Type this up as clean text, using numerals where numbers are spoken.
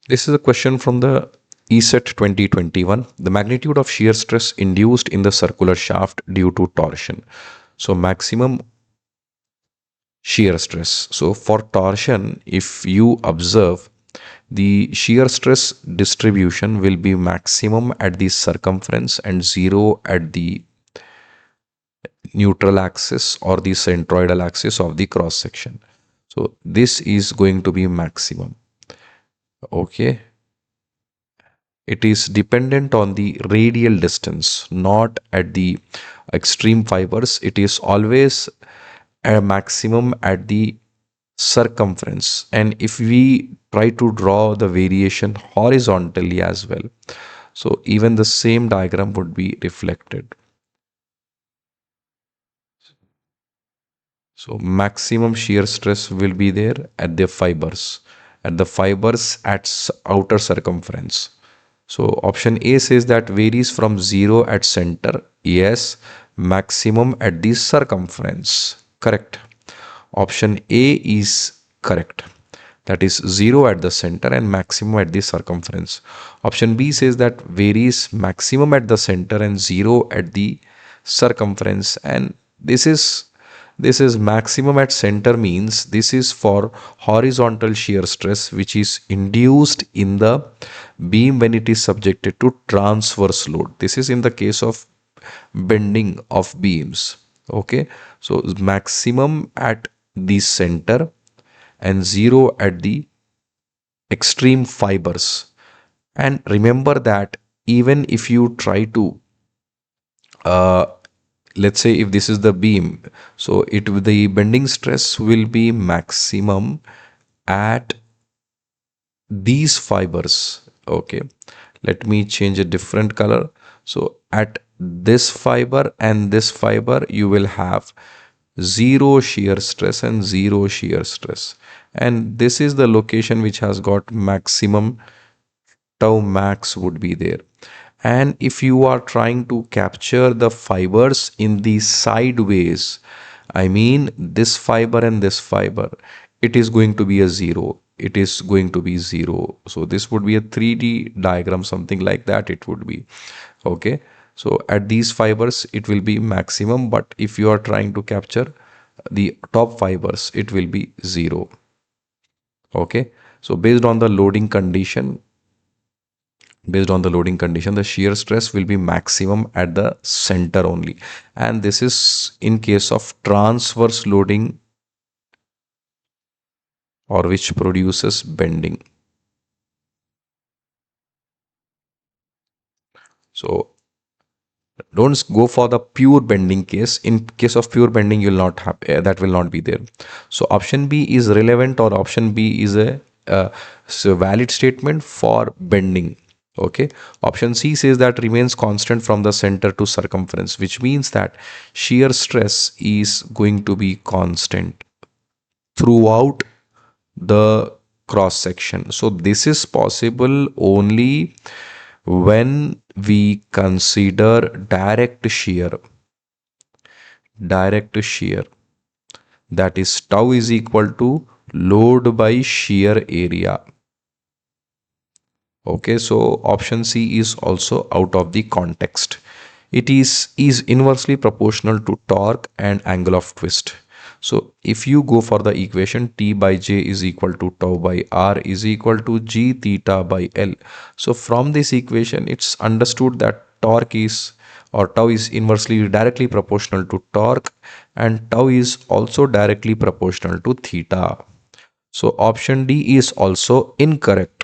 This is a question from the ECET 2021. The magnitude of shear stress induced in the circular shaft due to torsion. So maximum shear stress. So for torsion, if you observe, the shear stress distribution will be maximum at the circumference and zero at the neutral axis or the centroidal axis of the cross section. So this is going to be maximum. Okay. It is dependent on the radial distance, not at the extreme fibers. It is always a maximum at the circumference. And if we try to draw the variation horizontally as well, so even the same diagram would be reflected. So maximum shear stress will be there at the fibers, at outer circumference. So option A says that varies from 0 at center. Yes, maximum at the circumference. Correct. Option A is correct. That is 0 at the center and maximum at the circumference. Option B says that varies maximum at the center and 0 at the circumference. And this is maximum at center, means this is for horizontal shear stress which is induced in the beam when it is subjected to transverse load. This is in the case of bending of beams. Okay, so maximum at the center and 0 at the extreme fibers. And remember that even if you try to uh, let's say if this is the beam, so the bending stress will be maximum at these fibers. Okay, let me change a different color. So at this fiber and this fiber you will have zero shear stress and zero shear stress, and this is the location which has got maximum tau max would be there. And if you are trying to capture the fibers in the sideways, I mean this fiber and this fiber, it is going to be a zero. It is going to be zero. So this would be a 3D diagram, something like that it would be. Okay. So at these fibers, it will be maximum, but if you are trying to capture the top fibers, it will be zero. Okay. So based on the shear stress will be maximum at the center only, and this is in case of transverse loading or which produces bending. So don't go for the pure bending case. In case of pure bending, you will not have that will not be there. So option B is relevant, or option B is a valid statement for bending. Okay, option C says that remains constant from the center to circumference, which means that shear stress is going to be constant throughout the cross section. So this is possible only when we consider direct shear, that is tau is equal to load by shear area. Okay, so option C is also out of the context. It is inversely proportional to torque and angle of twist. So if you go for the equation, T by J is equal to tau by R is equal to G theta by L. So from this equation, it's understood that torque is, or tau is inversely directly proportional to torque, and tau is also directly proportional to theta. So option D is also incorrect.